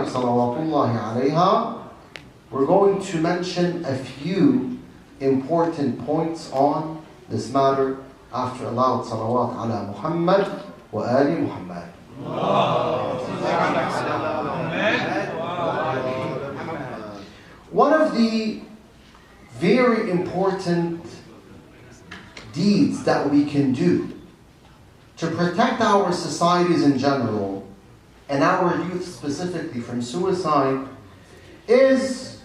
Salawatullahi alayha, we're going to mention a few important points on this matter after a loud salawat ala Muhammad wa ali Muhammad. One of the very important deeds that we can do to protect our societies in general and our youth specifically from suicide is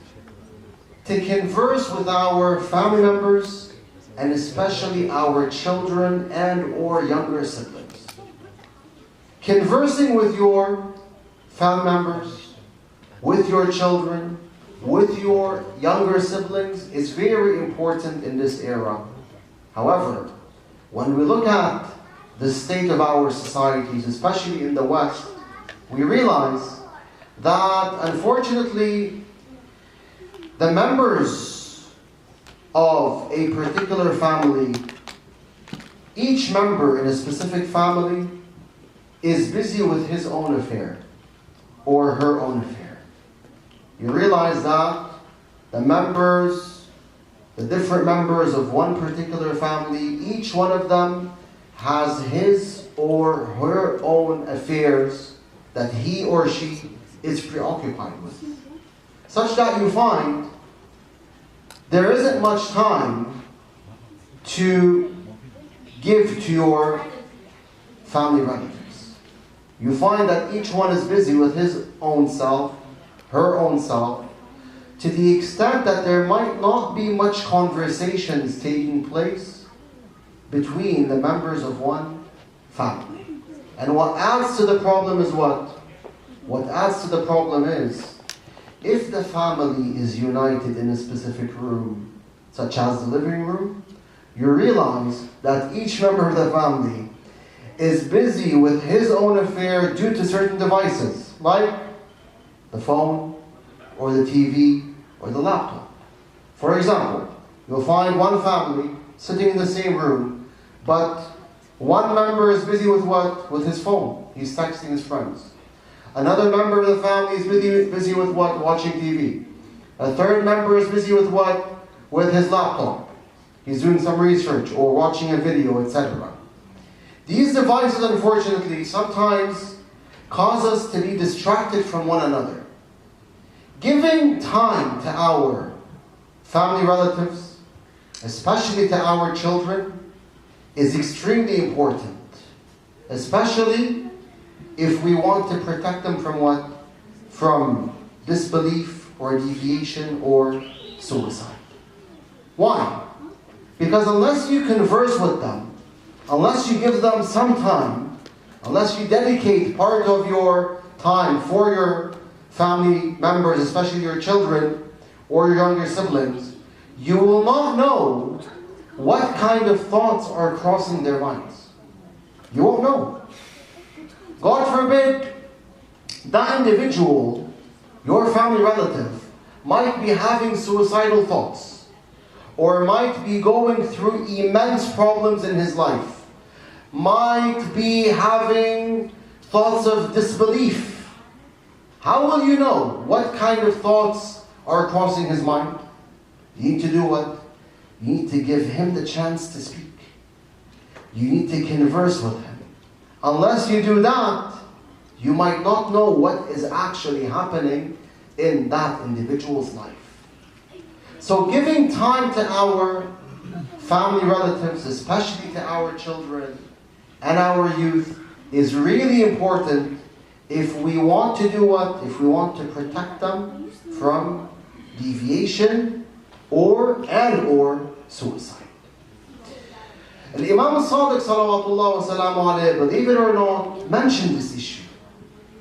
to converse with our family members and especially our children and or younger siblings. Conversing with your family members, with your children, with your younger siblings is very important in this era. However, when we look at the state of our societies, especially in the West, we realize that unfortunately the members of a particular family, each member in a specific family is busy with his own affair or her own affair. You realize that the different members of one particular family, each one of them has his or her own affairs that he or she is preoccupied with. Such that you find there isn't much time to give to your family relatives. You find that each one is busy with his own self, her own self, to the extent that there might not be much conversations taking place between the members of one family. And what adds to the problem is what? What adds to the problem is, if the family is united in a specific room, such as the living room, you realize that each member of the family is busy with his own affair due to certain devices, like the phone, or the TV, or the laptop. For example, you'll find one family sitting in the same room, but one member is busy with what? With his phone. He's texting his friends. Another member of the family is busy with what? Watching TV. A third member is busy with what? With his laptop. He's doing some research or watching a video, etc. These devices, unfortunately, sometimes cause us to be distracted from one another. Giving time to our family relatives, especially to our children, is extremely important, especially if we want to protect them from what? From disbelief or deviation or suicide. Why? Because unless you converse with them, unless you give them some time, unless you dedicate part of your time for your family members, especially your children or your younger siblings, you will not know what kind of thoughts are crossing their minds. You won't know. God forbid, that individual, your family relative, might be having suicidal thoughts, or might be going through immense problems in his life, might be having thoughts of disbelief. How will you know what kind of thoughts are crossing his mind? You need to do what? You need to give him the chance to speak. You need to converse with him. Unless you do that, you might not know what is actually happening in that individual's life. So giving time to our family relatives, especially to our children and our youth, is really important if we want to do what? If we want to protect them from deviation or suicide. Al-Imam al-Sadiq salawatullah wa salamu alayhi, believe it or not, mentioned this issue.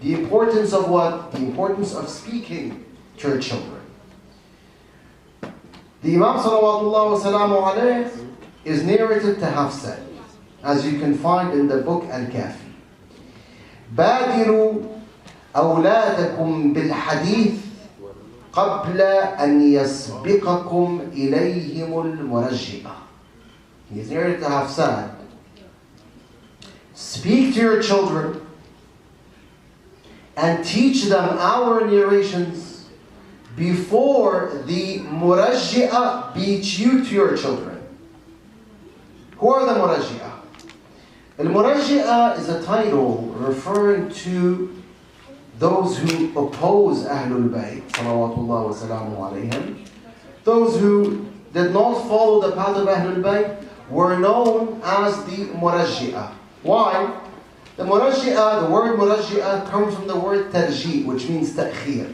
The importance of what? The importance of speaking to your children. The Imam salawatullah wa salamu alayhi is narrated to have said, as you can find in the book Al-Kafi, بادروا أولادكم بالحديث قبل أن يسبقكم إليهم المرجئة. He is narrated to have said, speak to your children and teach them our narrations before the murajji'ah beat you to your children. Who are the murajji'ah? Al-Murajji'ah is a title referring to those who oppose Ahlul Bayt, salawatullah wa salamu alayhim. Those who did not follow the path of Ahlul Bayt were known as the Murajji'ah. Why? The Murajji'ah, the word Murajji'ah comes from the word tarji', which means ta'khir.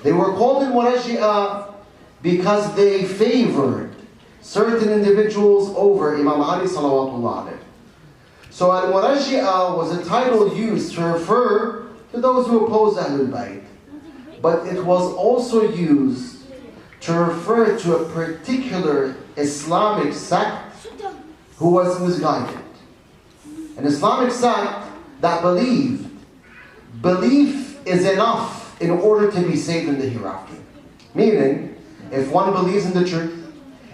They were called Murajji'ah because they favored certain individuals over Imam Ali salawatullah alayhi. So Al-Murajji'ah was a title used to refer to those who oppose Ahlul Bayt. But it was also used to refer to a particular Islamic sect who was misguided. An Islamic sect that believed belief is enough in order to be saved in the hereafter. Meaning, if one believes in the truth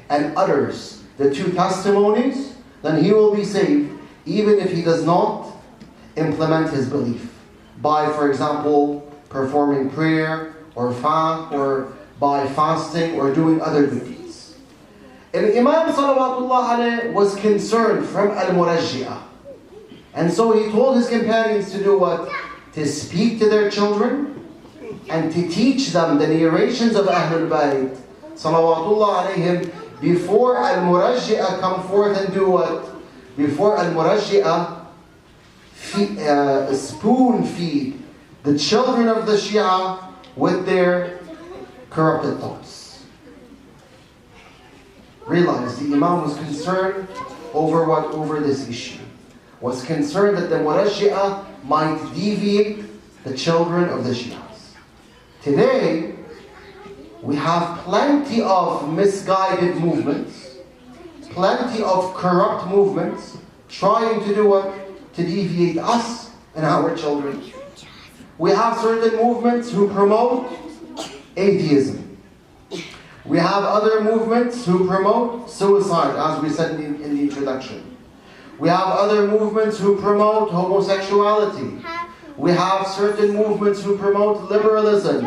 and utters the two testimonies, then he will be saved, even if he does not implement his belief by, for example, performing prayer or by fasting or doing other good deeds. And Imam salawatullah alayhi was concerned from al-Murajji'ah. And so he told his companions to do what? To speak to their children and to teach them the narrations of Ahlul Bayt salawatullah alayhim before al-Murajji'ah come forth and do what? Before al-Murajji'ah spoon feed the children of the Shia with their corrupted thoughts. Realize the Imam was concerned over what? Over this issue. Was concerned that the Murajji'ah might deviate the children of the Shias. Today, we have plenty of misguided movements, plenty of corrupt movements trying to do what? To deviate us and our children. We have certain movements who promote atheism. We have other movements who promote suicide, as we said in the introduction. We have other movements who promote homosexuality. We have certain movements who promote liberalism.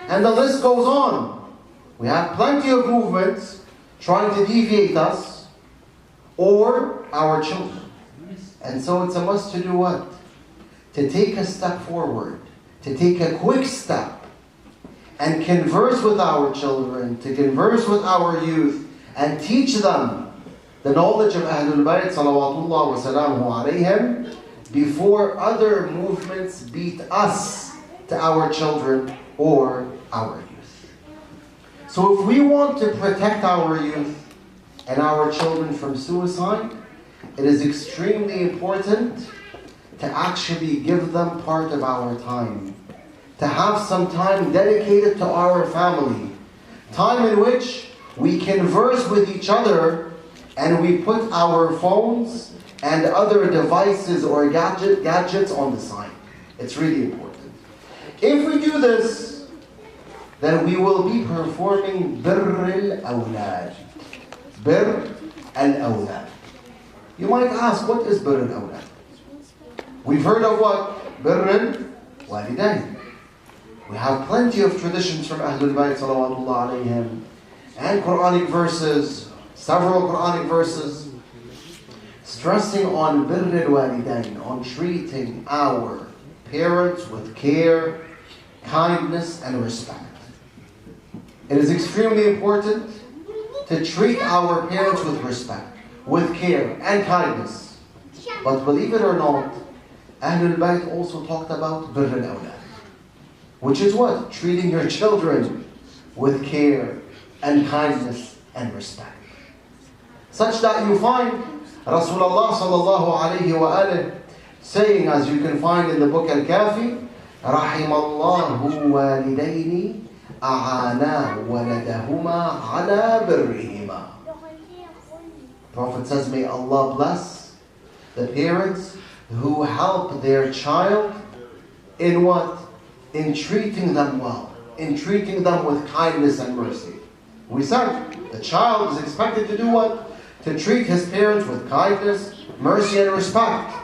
And the list goes on. We have plenty of movements trying to deviate us or our children. And so it's a must to do what? To take a step forward, to take a quick step and converse with our children, to converse with our youth and teach them the knowledge of Ahlul Bayt salawatullah wa salamu alayhim before other movements beat us to our children or our youth. So if we want to protect our youth and our children from suicide, it is extremely important to actually give them part of our time. To have some time dedicated to our family. Time in which we converse with each other and we put our phones and other devices or gadgets on the side. It's really important. If we do this, then we will be performing birr al-awlad. Birr al-awlad. You might ask, what is birr al-awlad? We've heard of what? Birr al-walidain. We have plenty of traditions from Ahlul Bayt salawatullah alayhim and Quranic verses, several Quranic verses, stressing on birr al-walidain, on treating our parents with care, kindness, and respect. It is extremely important to treat our parents with respect, with care, and kindness. But believe it or not, Ahlul Bayt also talked about birr al-awlad, which is what? Treating your children with care and kindness and respect. Such that you find Rasulullah sallallahu alayhi wa alihi saying, as you can find in the book Al-Kafi, رحم الله والدين أعانا ولدهما على برهما. Prophet says, may Allah bless the parents who help their child in what? In treating them well, in treating them with kindness and mercy. We said the child is expected to do what? To treat his parents with kindness, mercy, and respect.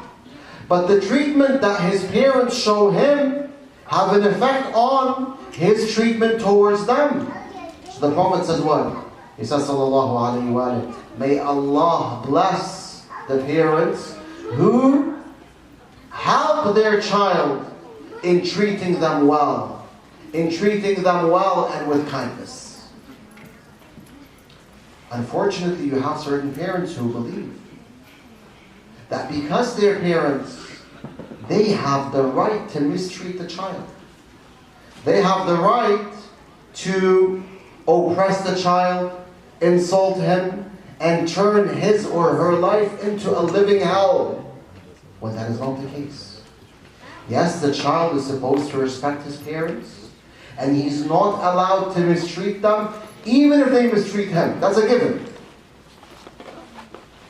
But the treatment that his parents show him have an effect on his treatment towards them. So the Prophet says what? He says, sallallahu alayhi wa sallam, may Allah bless the parents who help their child in treating them well. In treating them well and with kindness. Unfortunately, you have certain parents who believe that because they're parents, they have the right to mistreat the child. They have the right to oppress the child, insult him, and turn his or her life into a living hell, when that is not the case. Yes, the child is supposed to respect his parents, and he's not allowed to mistreat them, even if they mistreat him. That's a given.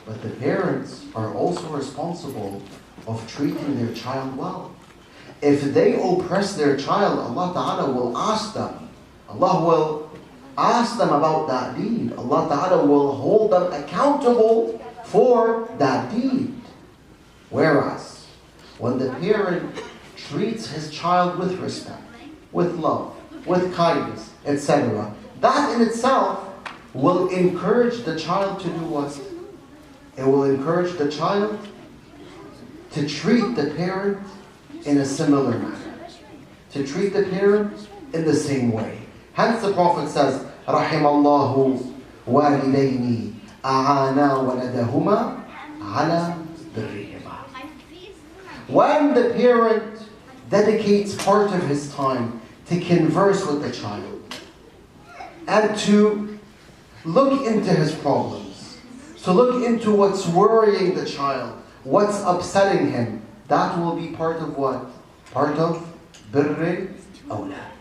But the parents are also responsible of treating their child well. If they oppress their child, Allah Ta'ala will ask them. Allah will ask them about that deed. Allah Ta'ala will hold them accountable for that deed. Whereas, when the parent treats his child with respect, with love, with kindness, etc., that in itself will encourage the child to do what? It will encourage the child to treat the parent in a similar manner. To treat the parent in the same way. Hence the Prophet says, رحم الله والديني أعانا ولدهما على برهما. When the parent dedicates part of his time to converse with the child and to look into his problems, to look into what's worrying the child, what's upsetting him, that will be part of what? Part of birr al-awlad.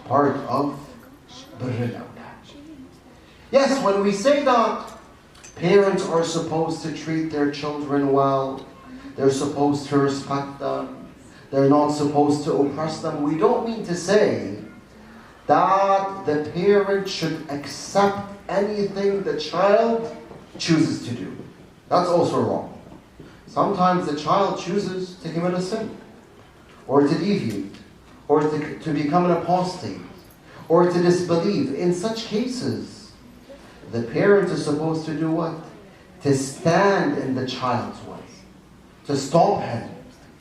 Part of birr al-awlad. Yes, when we say that parents are supposed to treat their children well, they're supposed to respect them, they're not supposed to oppress them, we don't mean to say that the parent should accept anything the child chooses to do. That's also wrong. Sometimes the child chooses to commit a sin, or to deviate, or to become an apostate, or to disbelieve. In such cases, the parent is supposed to do what? To stand in the child's way, to stop him,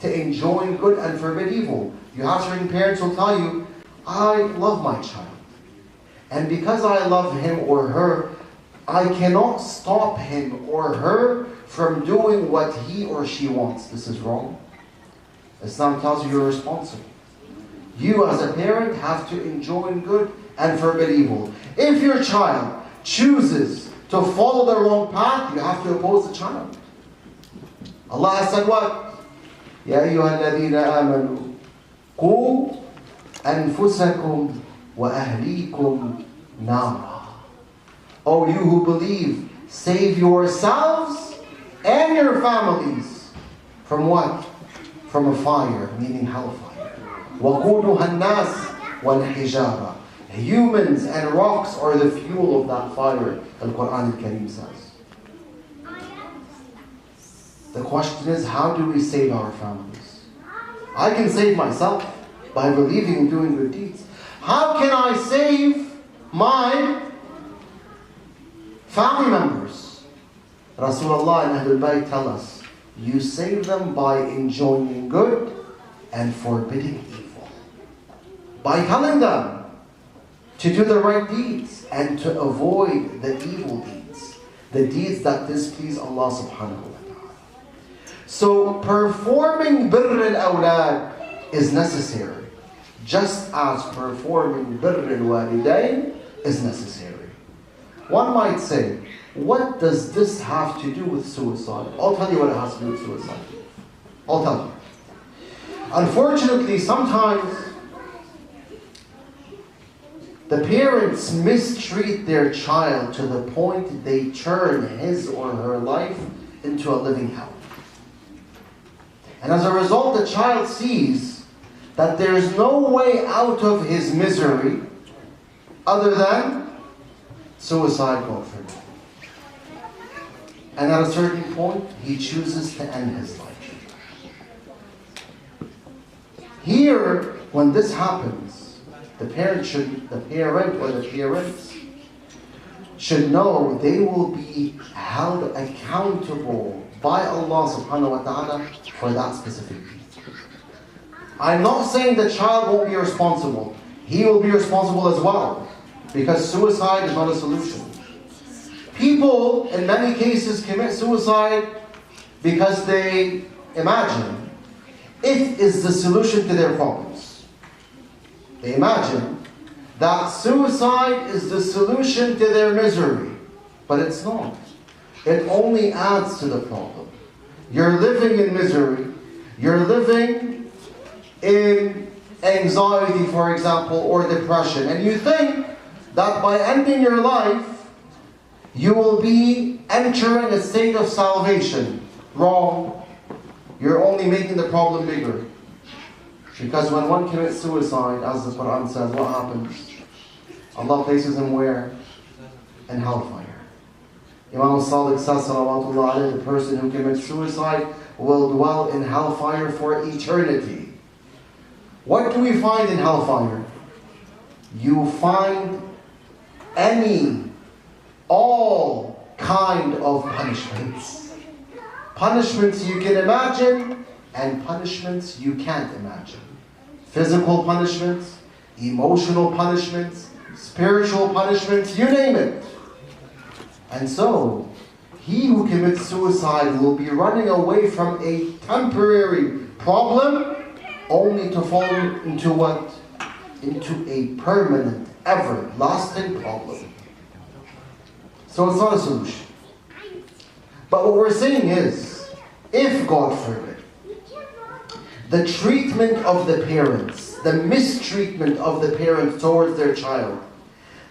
to enjoin good and forbid evil. You have certain parents who will tell you, I love my child, and because I love him or her, I cannot stop him or her from doing what he or she wants. This is wrong. Islam tells you you're responsible. You as a parent have to enjoin good and forbid evil. If your child chooses to follow the wrong path, you have to oppose the child. Allah has said what? يَا أَيُّهَا الَّذِينَ آمَنُوا قُوا أَنفُسَكُمْ وَأَهْلِيكُمْ نَارًا. O you who believe, save yourselves and your families from what? From a fire, meaning hellfire. وَقُودُهَا النَّاسِ وَالْحِجَارَةِ. Humans and rocks are the fuel of that fire, Al-Quran Al-Karim says. The question is, how do we save our families? I can save myself by believing and doing good deeds. How can I save my family members? Rasulullah and Ahlul Bayt tell us, you save them by enjoining good and forbidding evil. By telling them to do the right deeds and to avoid the evil deeds. The deeds that displease Allah subhanahu wa ta'ala. So performing birr al-awlad is necessary, just as performing birr al-walidain is necessary. One might say, what does this have to do with suicide? I'll tell you what it has to do with suicide. I'll tell you. Unfortunately, sometimes the parents mistreat their child to the point they turn his or her life into a living hell. And as a result, the child sees that there is no way out of his misery other than suicide, God forbid. And at a certain point, he chooses to end his life. Here, when this happens, the parent or the parents should know they will be held accountable by Allah subhanahu wa ta'ala for that specific deed. I'm not saying the child won't be responsible. He will be responsible as well, because suicide is not a solution. People, in many cases, commit suicide because they imagine it is the solution to their problems. They imagine that suicide is the solution to their misery, but it's not. It only adds to the problem. You're living in misery. You're living in anxiety, for example, or depression. And you think that by ending your life, you will be entering a state of salvation. Wrong. You're only making the problem bigger. Because when one commits suicide, as the Quran says, what happens? Allah places him where? In hellfire. Imam al-Sadiq says, salawatullah alayhi, the person who commits suicide will dwell in hellfire for eternity. What do we find in hellfire? You find all kind of punishments. Punishments you can imagine and punishments you can't imagine. Physical punishments, emotional punishments, spiritual punishments, you name it. And so, he who commits suicide will be running away from a temporary problem only to fall into what? Into a permanent, everlasting problem. So it's not a solution. But what we're saying is, if God forbid, the treatment of the parents, the mistreatment of the parents towards their child,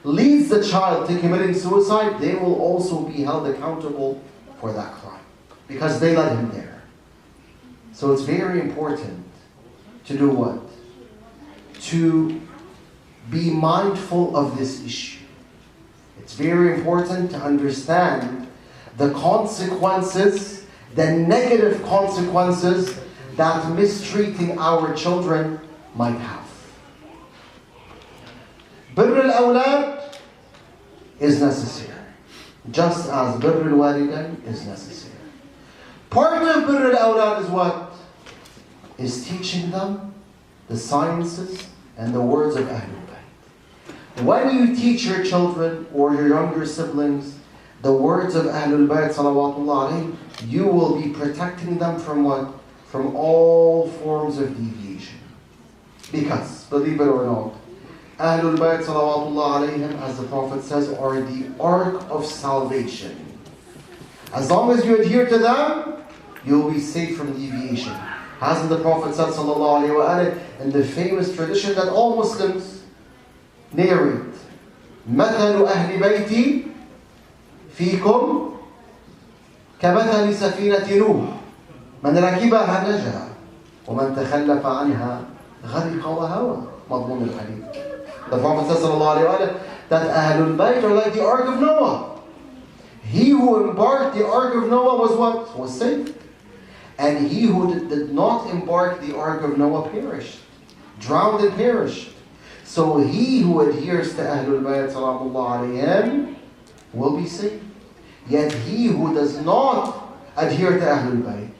leads the child to committing suicide, they will also be held accountable for that crime. Because they led him there. So it's very important to do what? To be mindful of this issue. It's very important to understand the consequences, the negative consequences that mistreating our children might have. Birr al-awlad is necessary, just as birr al-walidain is necessary. Part of birr al-awlad is what? Is teaching them the sciences and the words of Ahlul Bayt. When you teach your children or your younger siblings the words of Ahlul Bayt salawatullah alayhim, you will be protecting them from what? From all forms of deviation. Because, believe it or not, Ahlul Bayt salawatullah alayhim, as the Prophet says, are the ark of salvation. As long as you adhere to them, you'll be safe from deviation. Hasn't the Prophet said sallallahu alayhi wa alayhi, in the famous tradition that all Muslims narrate, مَثَلُ أَهْلِ بَيْتِي فِيكُمْ كَمَثَلِ سَفِينَةِ نُوحٍ مَنْ رَكِبَهَا نَجَا وَمَنْ تَخَلَّفَ عَنْهَا غَرِقَ وَهَوَى مضمون الحديث. The Prophet says sallallahu alayhi wa alayhi, that Ahlul Bayt are like the Ark of Noah. He who embarked the Ark of Noah was what? Was safe. And he who did not embark the Ark of Noah perished. Drowned and perished. So he who adheres to Ahlul Bayt salamullah alayhim will be safe. Yet he who does not adhere to Ahlul Bayt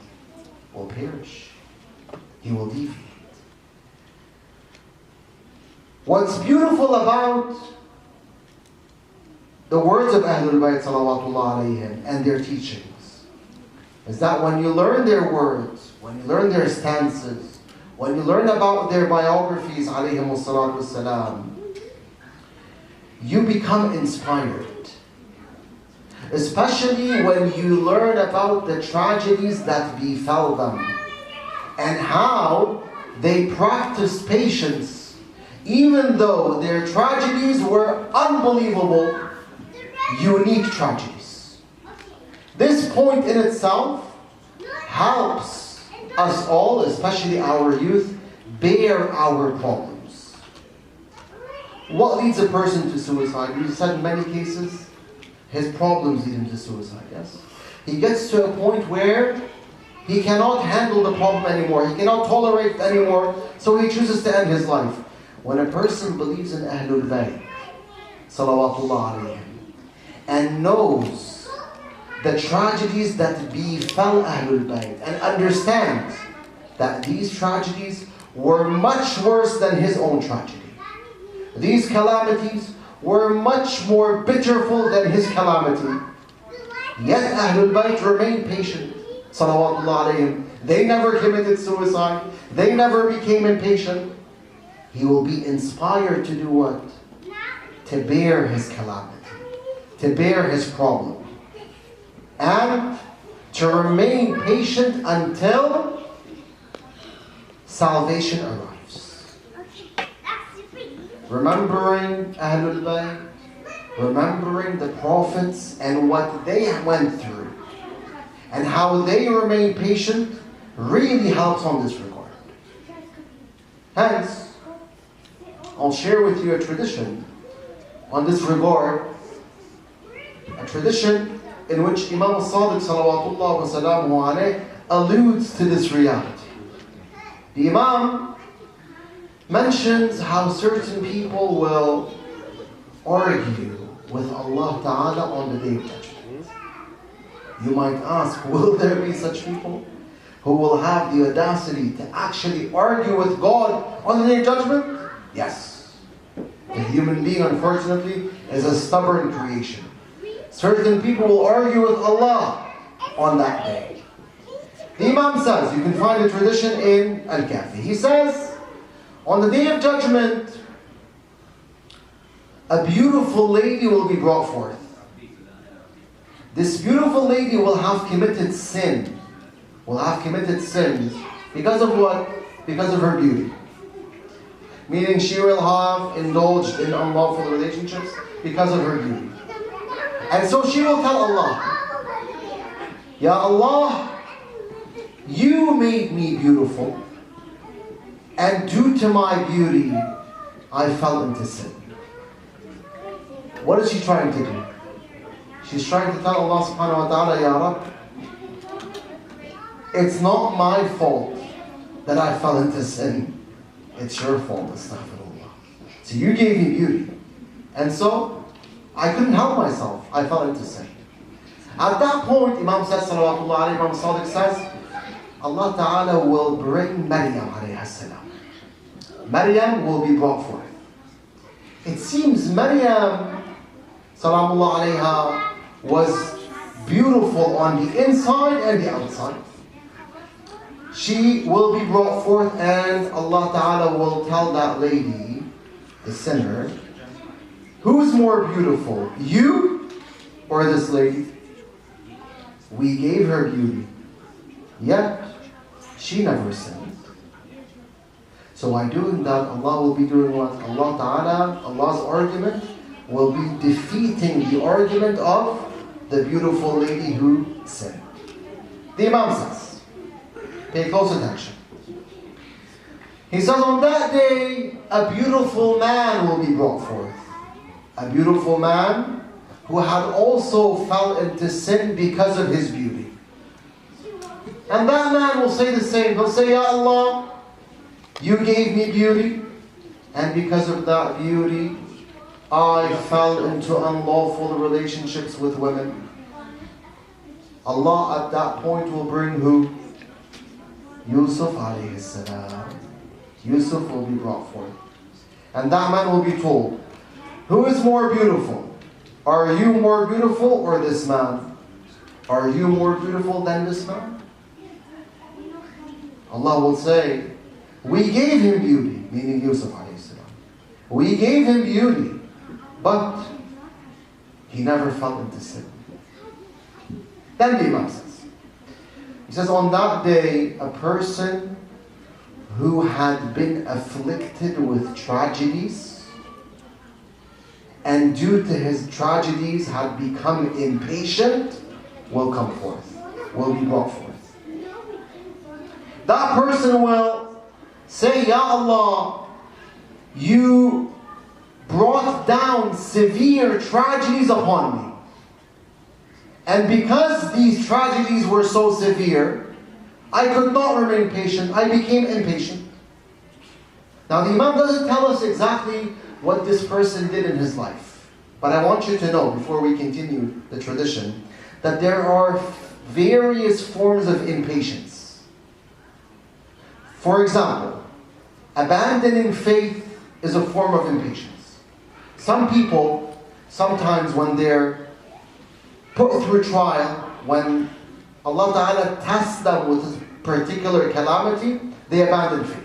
will perish. He will deviate. What's beautiful about the words of Ahlul Bayt salawatullah alayhim and their teachings is that when you learn their words, when you learn their stances, when you learn about their biographies alayhim salatu wassalam, you become inspired. Especially when you learn about the tragedies that befell them and how they practiced patience even though their tragedies were unbelievable, unique tragedies. This point in itself helps us all, especially our youth, bear our problems. What leads a person to suicide? We said in many cases, his problems lead him to suicide, yes? He gets to a point where He cannot handle the problem anymore. He cannot tolerate it anymore. So he chooses to end his life. When a person believes in Ahlul Bayt, salawatullah alayhim, and knows the tragedies that befell Ahlul Bayt, and understands that these tragedies were much worse than his own tragedy. These calamities were much more bitterful than his calamity. Yet Ahlul Bayt remained patient, salawatullah alayhim. They never committed suicide. They never became impatient. He will be inspired to do what? To bear his calamity, to bear his problem, and to remain patient until salvation arrives. Remembering Ahlul Bayt, remembering the prophets and what they went through, and how they remained patient, really helps on this regard. Hence, I'll share with you a tradition on this regard, a tradition in which Imam al-Sadiq salawatullah wa salamuhu alayh alludes to this reality. The Imam mentions how certain people will argue with Allah Ta'ala on the Day of Judgment. You might ask, will there be such people who will have the audacity to actually argue with God on the Day of Judgment? Yes. The human being, unfortunately, is a stubborn creation. Certain people will argue with Allah on that day. The Imam says, you can find a tradition in Al-Kafi. He says, on the Day of Judgment, a beautiful lady will be brought forth. This beautiful lady will have committed sin. Will have committed sins. Because of what? Because of her beauty. Meaning she will have indulged in unlawful relationships because of her beauty. And so she will tell Allah, Ya Allah, you made me beautiful, and due to my beauty, I fell into sin. What is she trying to do? She's trying to tell Allah subhanahu wa ta'ala, Ya Rab, it's not my fault that I fell into sin. It's your fault, astaghfirullah. So you gave me beauty. And so, I couldn't help myself. I fell into sin. At that point, Imam says, salawatullah alayhi, Imam Sadiq says, Allah Ta'ala will bring Maryam alayhi salam. Maryam will be brought forth. It seems Maryam, salamullah alayha, was beautiful on the inside and the outside. She will be brought forth and Allah Ta'ala will tell that lady, the sinner, who's more beautiful, you or this lady? We gave her beauty, yet she never sinned. So by doing that, Allah will be doing what? Allah Ta'ala, Allah's argument will be defeating the argument of the beautiful lady who sinned. The Imam says, pay close attention. He says, on that day, a beautiful man will be brought forth. A beautiful man who had also fell into sin because of his beauty. And that man will say the same. He'll say, Ya Allah, you gave me beauty, and because of that beauty, I fell into unlawful relationships with women. Allah at that point will bring who? Yusuf alayhi salam. Yusuf will be brought forth. And that man will be told, who is more beautiful? Are you more beautiful or this man? Are you more beautiful than this man? Allah will say, we gave him beauty, meaning Yusuf alayhi salam. We gave him beauty, but he never fell into sin. Then the Imam says, he says, on that day, a person who had been afflicted with tragedies and due to his tragedies had become impatient will come forth, will be brought forth. That person will say, Ya Allah, you brought down severe tragedies upon me. And because these tragedies were so severe, I could not remain patient. I became impatient. Now the Imam doesn't tell us exactly what this person did in his life. But I want you to know, before we continue the tradition, that there are various forms of impatience. For example, abandoning faith is a form of impatience. Some people, sometimes when they're put through trial, when Allah Ta'ala tests them with a particular calamity, they abandon faith.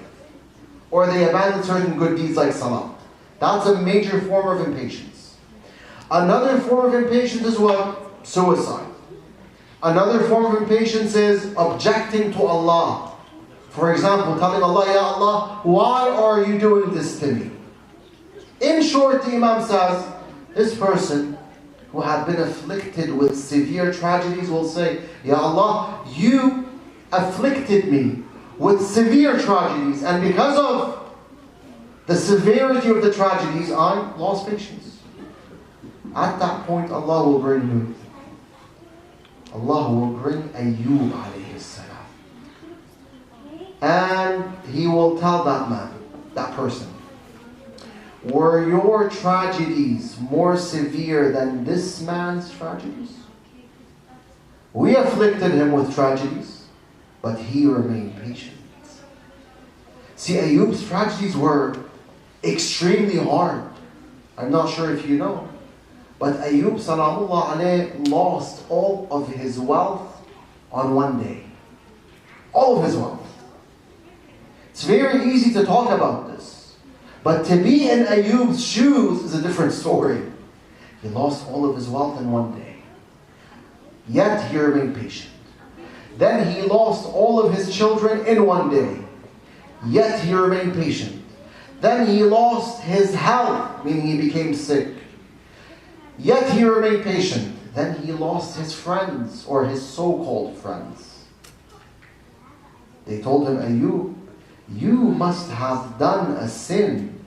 Or they abandon certain good deeds like salah. That's a major form of impatience. Another form of impatience is what? Suicide. Another form of impatience is objecting to Allah. For example, telling Allah, Ya Allah, why are you doing this to me? In short, the Imam says, this person who had been afflicted with severe tragedies will say, Ya Allah, you afflicted me with severe tragedies, and because of the severity of the tragedies, I lost patience. At that point, Allah will bring who? Allah will bring Ayyub alayhi salam. And He will tell that man, that person, were your tragedies more severe than this man's tragedies? We afflicted him with tragedies, but he remained patient. See, Ayyub's tragedies were extremely hard. I'm not sure if you know, but Ayyub salamullah alayh lost all of his wealth on one day. All of his wealth. It's very easy to talk about this, but to be in Ayyub's shoes is a different story. He lost all of his wealth in one day, yet he remained patient. Then he lost all of his children in one day, yet he remained patient. Then he lost his health, meaning he became sick, yet he remained patient. Then he lost his friends, or his so-called friends. They told him, Ayyub, you must have done a sin,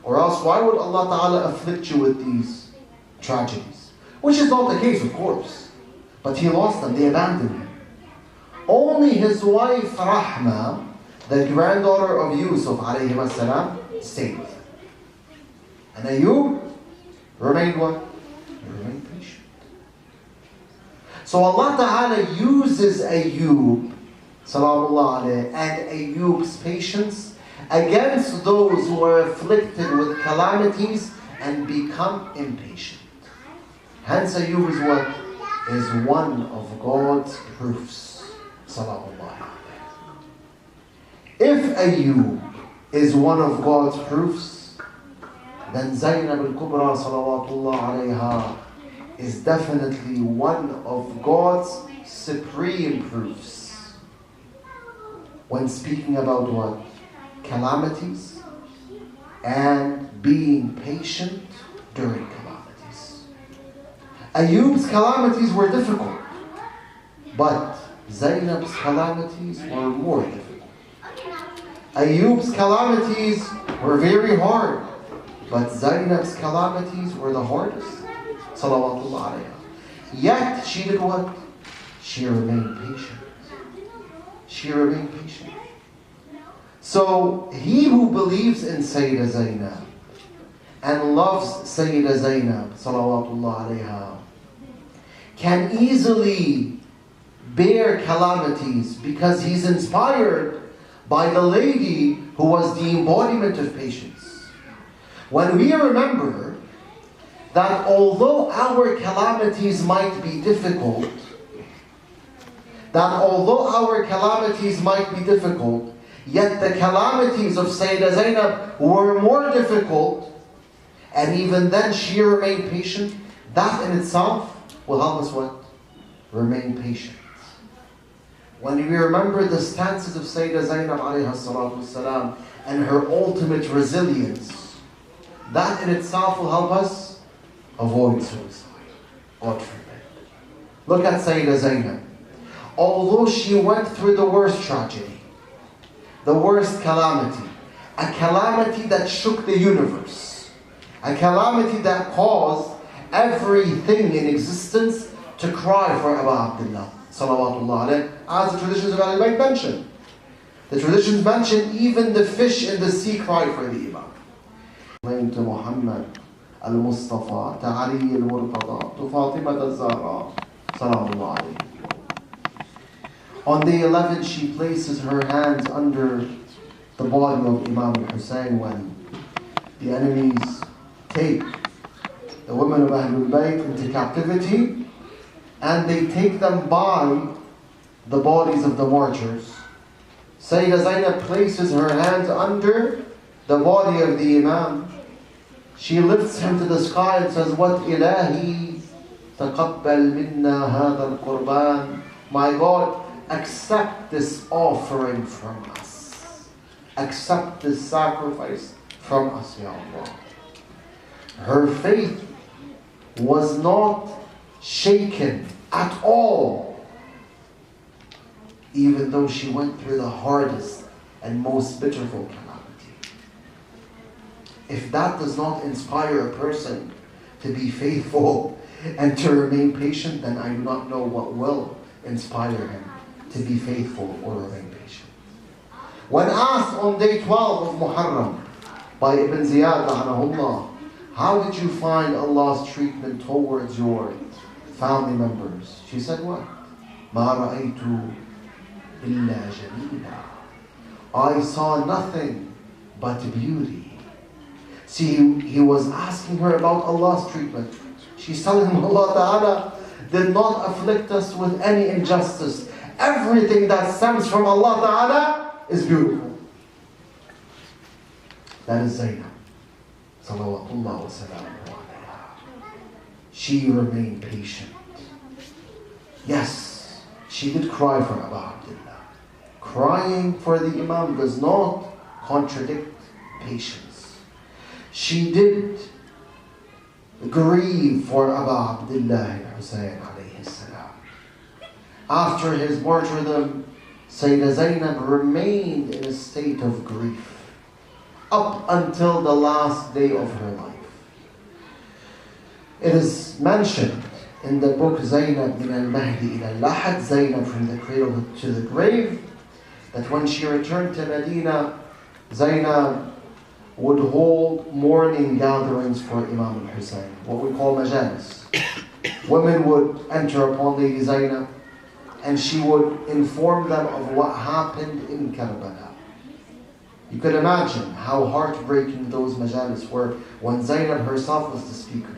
or else why would Allah Ta'ala afflict you with these tragedies? Which is not the case, of course. But he lost them, they abandoned him. Only his wife Rahma, the granddaughter of Yusuf alayhi salam, stayed with him. And Ayyub remained what? He remained patient. So Allah Ta'ala uses Ayyub salamullah alayhi and Ayyub's patience against those who are afflicted with calamities and become impatient. Hence Ayyub is what? Is one of God's proofs. Salamullah. If Ayyub is one of God's proofs, then Zainab al-Kubra salawatullah alayha is definitely one of God's supreme proofs. When speaking about what? Calamities and being patient during calamities. Ayyub's calamities were difficult, but Zainab's calamities were more difficult. Ayyub's calamities were very hard, but Zainab's calamities were the hardest. Salawatullah alayha. Yet she did what? She remained patient. She remained patient. So he who believes in Sayyida Zainab and loves Sayyida Zainab salawatullah alayha can easily bear calamities because he's inspired by the lady who was the embodiment of patience. When we remember that although our calamities might be difficult, yet the calamities of Sayyida Zainab were more difficult, and even then she remained patient, that in itself will help us what? Remain patient. When we remember the stances of Sayyida Zainab alayha salatu wasalam and her ultimate resilience, that in itself will help us avoid suicide. God forbid. Look at Sayyida Zainab. Although she went through the worst tragedy, the worst calamity, a calamity that shook the universe, a calamity that caused everything in existence to cry for Abu Abdullah salawatullah alayh, as the traditions of Ahlul Bayt mention. The traditions mention even the fish in the sea cried for the Imam. To Muhammad al-Mustafa, to Ali al-Murtada, to Fatima al-Zahra, Salamullah alayhi. On day 11, she places her hands under the body of Imam al-Hussein when the enemies take the women of Ahlul Bayt into captivity, and they take them by the bodies of the martyrs. Sayyida Zainab places her hands under the body of the Imam. She lifts him to the sky and says, "What ilahi taqabbal minna hadha al-qurban." My God, accept this offering from us. Accept this sacrifice from us, Ya Allah. Her faith was not shaken at all, even though she went through the hardest and most bitterful calamity. If that does not inspire a person to be faithful and to remain patient, then I do not know what will inspire him to be faithful or remain patient. When asked on day 12 of Muharram by Ibn Ziyad la'anahullah, how did you find Allah's treatment towards your family members? She said what? مَا رَأَيْتُ إِلَّا جَمِيلًا. I saw nothing but beauty. See, he was asking her about Allah's treatment. She's telling him Allah Ta'ala did not afflict us with any injustice. Everything that stems from Allah Ta'ala is beautiful. That is Zainab. Salawatullah wa salamuhu alayha. She remained patient. Yes, she did cry for Abu Abdullah. Crying for the Imam does not contradict patience. She did grieve for Abu Abdullah al-Hussein alayhi salam. After his martyrdom, Sayyida Zainab remained in a state of grief up until the last day of her life. It is mentioned in the book Zainab min al-Mahdi ila al-Lahad, Zainab from the cradle to the grave, that when she returned to Medina, Zainab would hold mourning gatherings for Imam al-Hussein, what we call Mujlis. Women would enter upon Lady Zainab and she would inform them of what happened in Karbala. You could imagine how heartbreaking those majalis were when Zainab herself was the speaker.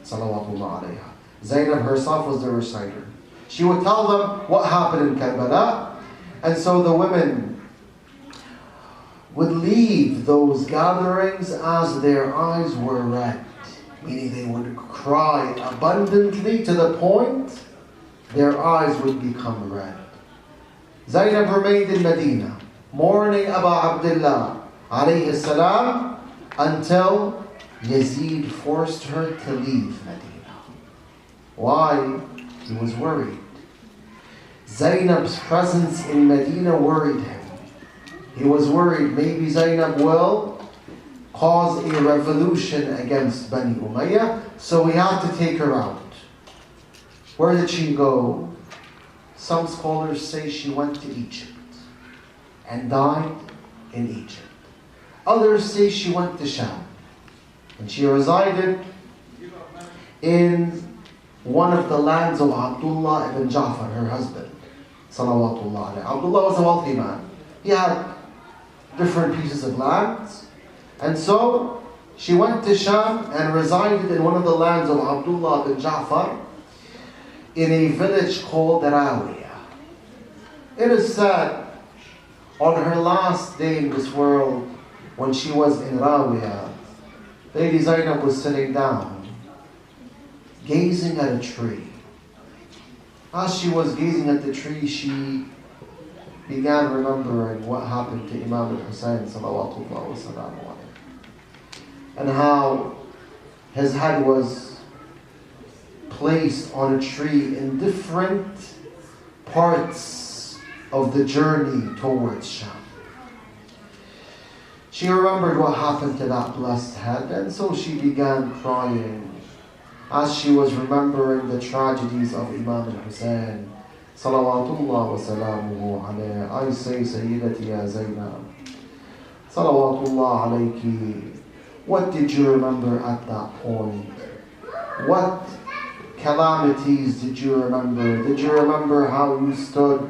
Salawatullah alayha. Zainab herself was the reciter. She would tell them what happened in Karbala, and so the women would leave those gatherings as their eyes were red, meaning they would cry abundantly to the point their eyes would become red. Zainab remained in Medina, mourning Abu Abdullah alayhi salam, until Yazid forced her to leave Medina. Why? He was worried. Zainab's presence in Medina worried him. He was worried maybe Zainab will cause a revolution against Bani Umayyah, so we had to take her out. Where did she go? Some scholars say she went to Egypt and died in Egypt. Others say she went to Sham, and she resided in one of the lands of Abdullah ibn Ja'far, her husband. Salawatullah alayhi. Abdullah was a wealthy man. He had different pieces of land, and so she went to Sham and resided in one of the lands of Abdullah ibn Ja'far in a village called Rawiya. It is said on her last day in this world, when she was in Rawiya, Lady Zainab was sitting down, gazing at a tree. As she was gazing at the tree, she began remembering what happened to Imam al-Hussein salawatullah wa salamu alayhi, and how his head was placed on a tree in different parts of the journey towards Sham. She remembered what happened to that blessed head, and so she began crying as she was remembering the tragedies of Imam al-Hussein صلوات الله وسلامه عليه. I say سيدتي يا زينب صلوات الله عليك. What did you remember at that point? What calamities did you remember? Did you remember how you stood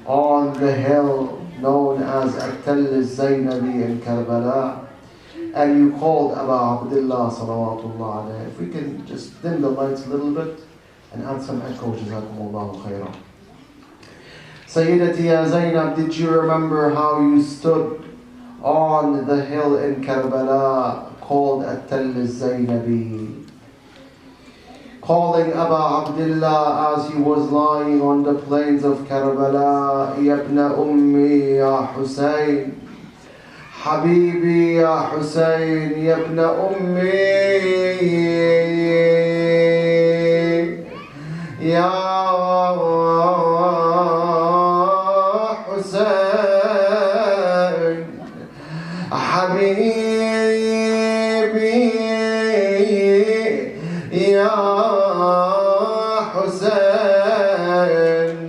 on the hill known as Al-Hussaineya in Karbala and you called Abu Abdullah salawatullah alayhi? If we can just dim the lights a little bit and add some echo, jazakumullahu khairan. Sayyidati ya Zainab, did you remember how you stood on the hill in Karbala called Al-Hussaineya, calling Abu Abdullah as he was lying on the plains of Karbala, Yabna Ummi ya Hussein, Habibi ya Hussein, Yabna Ummi ya Hussein, Habibi ya Hussein,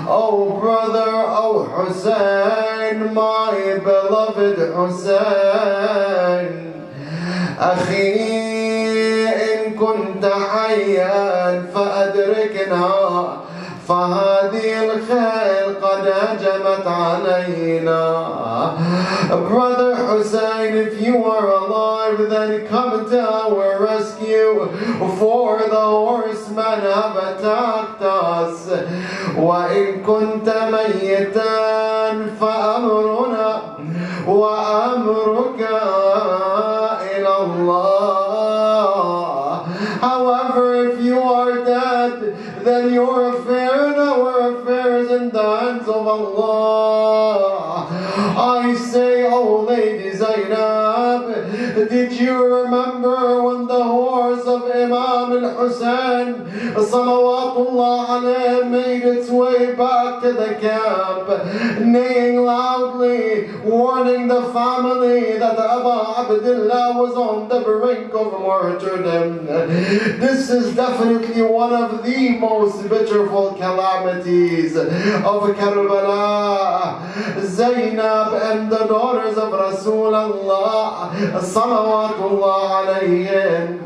oh brother, oh Hussein, my beloved Hussein, أخي إن كنت حيا فأدركنا فهذه الخيل قد هجمت علينا. Brother Hussein, if you are alive, then come to our rescue, for the horsemen have attacked us. وإن كنت ميتا فأمرنا وأمرك إلى الله. However, if you are dead, then your affair and our affairs in the hands of Allah. I say, oh Lady Zainab, did you remember when the horse of Imam Al-Hussein salawatullah alayhi made its way back to the camp, neighing loudly, warning the family that Abu Abdullah was on the brink of martyrdom? This is definitely one of the most bitterful calamities of Karbala. Zainab and the daughters of Rasulullah salawatullah alayhim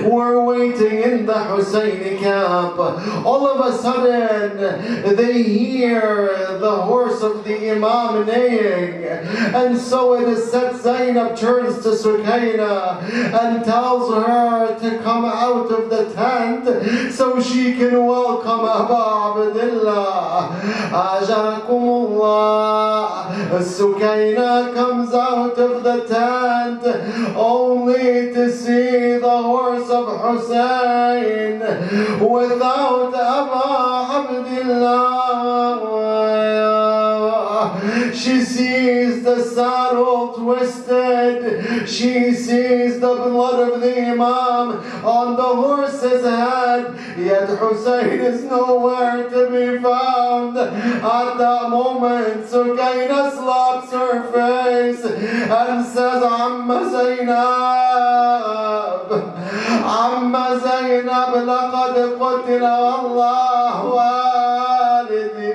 were waiting in the Husseini camp. All of a sudden, they hear the horse of the Imam neighing. And so it is said Zainab turns to Sukaina and tells her to come out of the tent so she can welcome Abu Abdullah. Ajarakumullah. Sukaina comes out of the tent only to see the horse of Hussein without Abu Abdullah. She sees the saddle twisted. She sees the blood of the Imam on the horse's head. Yet Hussein is nowhere to be found. At that moment, Sukaina slaps her face and says, Amma Zainab, Amma Zainab, laqad qutila Allah walidi.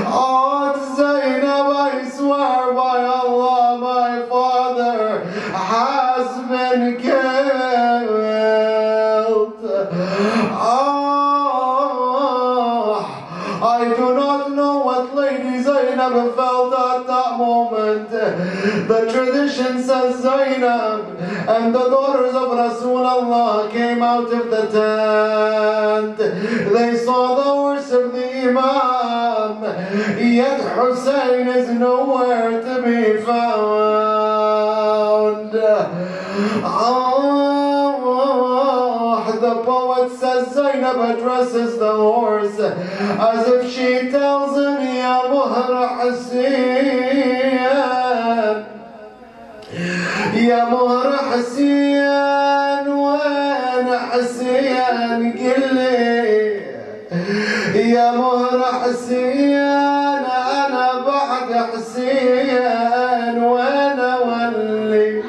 Oh, Zainab, I swear by Allah, my father has been killed. Oh, I do not know what Lady Zainab felt at that moment. The tradition says Zainab and the daughters of Rasulullah came out of the tent. They saw the horse of the Imam, yet Hussein is nowhere to be found. The poet says Zainab addresses the horse as if she tells him, Ya Muhar Hussein, Ya Muhar Hussein, وين حسين قلي يا مهر حسين أنا بعد حسين وين أولي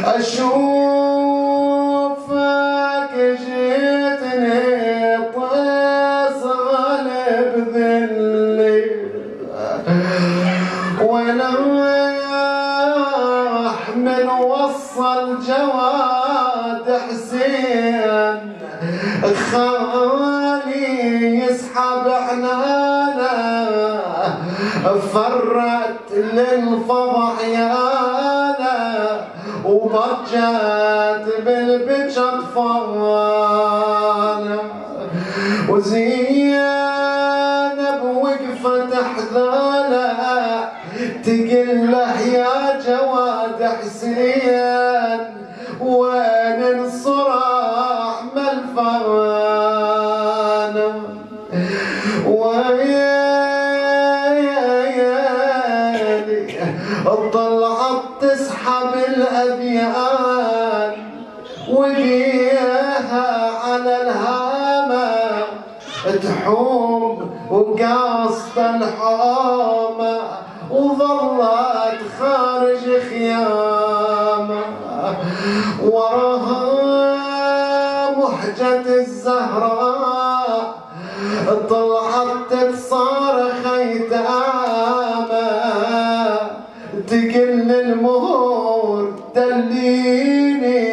أشوفك جيتني خالي يسحب عنانا، فرت للفضح يانا، وضجت بالبج اطفالنا، وزينب وقفت حذانا تقل له يا جواد حسين وين الصراع ملفانا، ويلي طلعت تسحب الأبيان وجيها على الهامة تحوم وقاصد الحومة، وظلت خارج خيامة وراها محجة الزهراء طلعت تتصارخ يتامى تقل المهور دليني،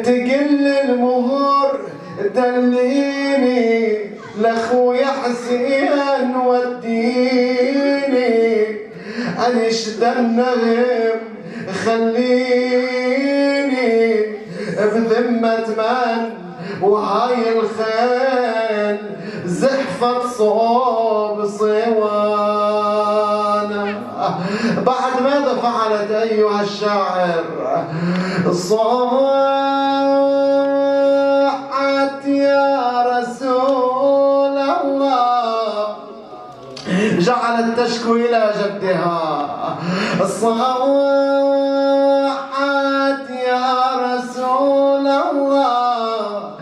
تقل المهور دليني لاخويا حسين وديني، انشد النغم خليني بذمة من وهاي الخيل زحفت صوب صوانا. بعد ماذا فعلت أيها الشاعر؟ صاحت يا رسول الله، جعلت تشكو إلى جدها، صاحت يا رسول الله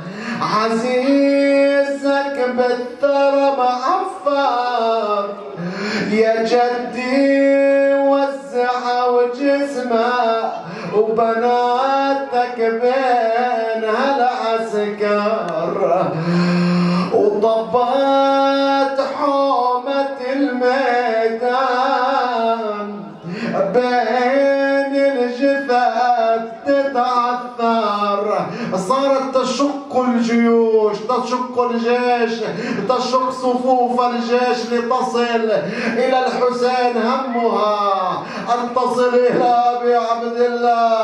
عزيزك بالثرى معفر، يا جدي وزع وجسمه وبناتك بين هالعسكر، وطبات حومة الميدان بين الجثث تتعثر، صارت تشق الجيوش، تشق الجيش، تشق صفوف الجيش لتصل إلى الحسين. همها أن تصل إلى أبي عبد الله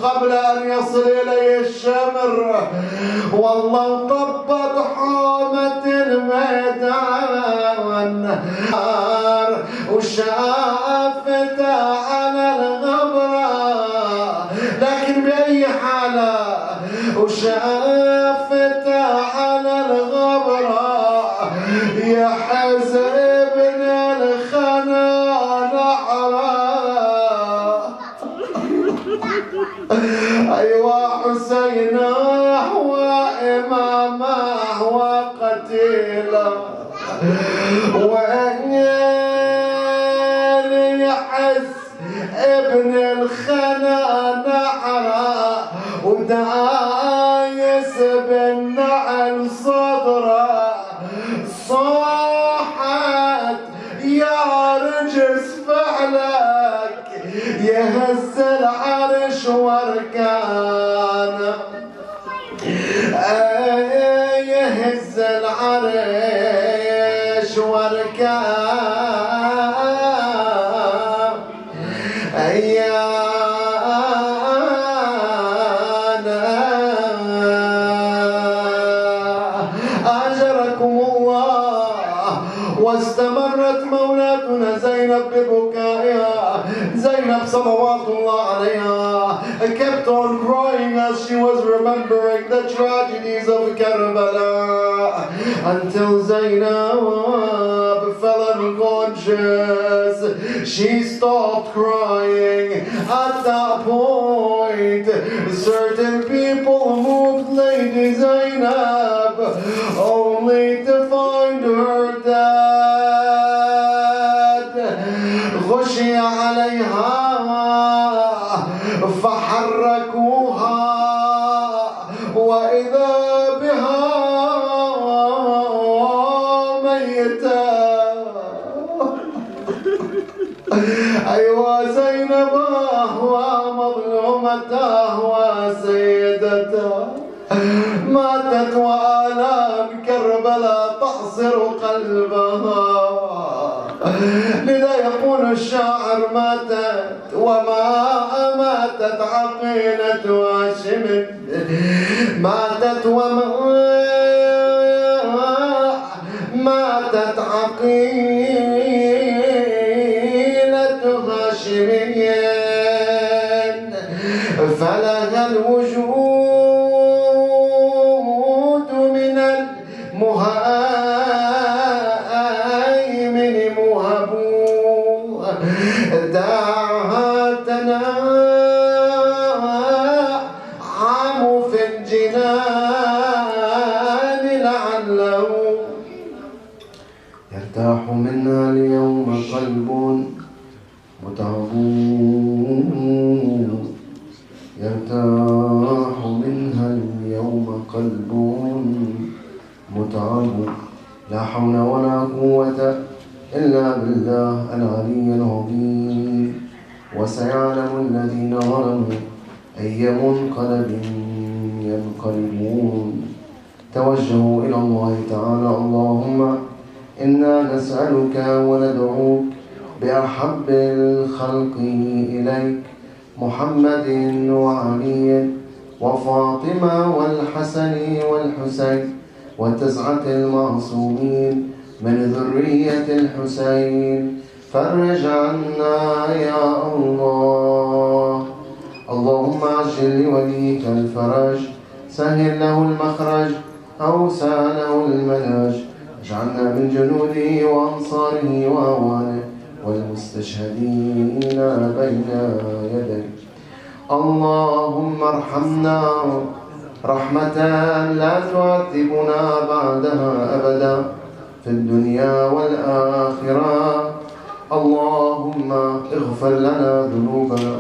قبل أن يصل إليه الشمر. والله طبت حومة الميدان وشافتها على الغبرة، لكن بأي حالة؟ وشافتها على الغبرة يحز ابن الخنا نحرا. أيوة حسينة هو إمامه هو قتيله، وين يحس ابن الخنا نحرا ودايس بالنعل صدره، صاحت يا رجس فعلك يهز العرش واركانه، يهز العرش واركانه. واستمرت مولاتنا زينب ببكائها. زينب صلوات الله عليها kept on crying as she was remembering the tragedies of Karbala, until Zainab fell unconscious. She stopped crying. At that point, certain people moved Lady Zainab only to find her dead. غشي عليها فحركوها وإذا بها ميتة. أيوة زينب ومظلومته وسيدته، ماتت وآلام كربلاء تعصر قلبها. لذا يقول الشاعر ماتت وما ماتت عقيلة هاشم، ماتت وما ماتت عقيلة هاشم، فلها الوجود من المهيمن مهب، دعها تنعم في الجنان لعله يرتاح منها اليوم قلب متعب، يرتاح منها اليوم قلب متعب. لا حول ولا قوة إلا بالله العلي العظيم. وسيعلم الذين ظلموا أي منقلب ينقلبون. توجهوا إلى الله تعالى. اللهم إنا نسألك وندعوك بأحب الخلق إليك محمد وعلي وفاطمة والحسن والحسين وتسعة المعصومين من ذرية الحسين، فرج عنا يا الله. اللهم عجل لوليك الفرج، سهل له المخرج، أوسع له المنهج، اجعلنا من جنوده وأنصاره وأعوانه والمستشهدين بين يديك. اللهم ارحمنا رحمة لا تعذبنا بعدها أبدا في الدنيا والآخرة. اللهم اغفر لنا ذنوبنا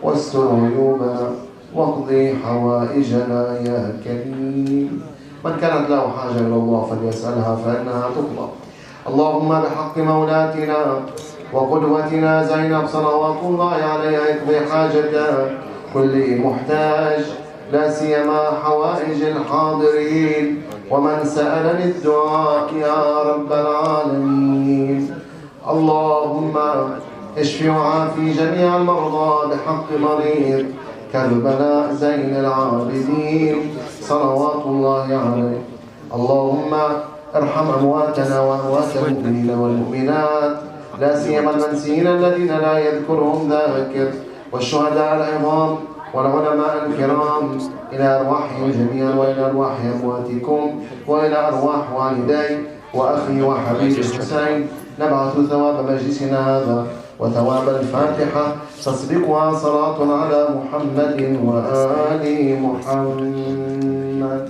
واستر عيوبنا واقضي حوائجنا يا كريم. من كانت له حاجة إلى الله فليسألها فإنها تقضى. اللهم بحق مولاتنا وقدوتنا زينب صلوات الله عليها اقضي حاجة كل محتاج، لا سيما حوائج الحاضرين ومن سألني الدعاء يا رب العالمين. اللهم اشف وعافي جميع المرضى بحق مريض كربلاء زين العابدين صلوات الله عليه. اللهم ارحم أمواتنا وأموات المؤمنين والمؤمنات، لا سيما المنسيين الذين لا يذكرهم ذاكر، والشهداء العظام والعلماء الكرام، إلى أرواحهم جميعا وإلى أرواح أمواتكم وإلى أرواح والدي وأخي وحبيبي الحسين. نبعث ثواب مجلسنا هذا وثواب الفاتحة تسبقها صلاة على محمد وآل محمد.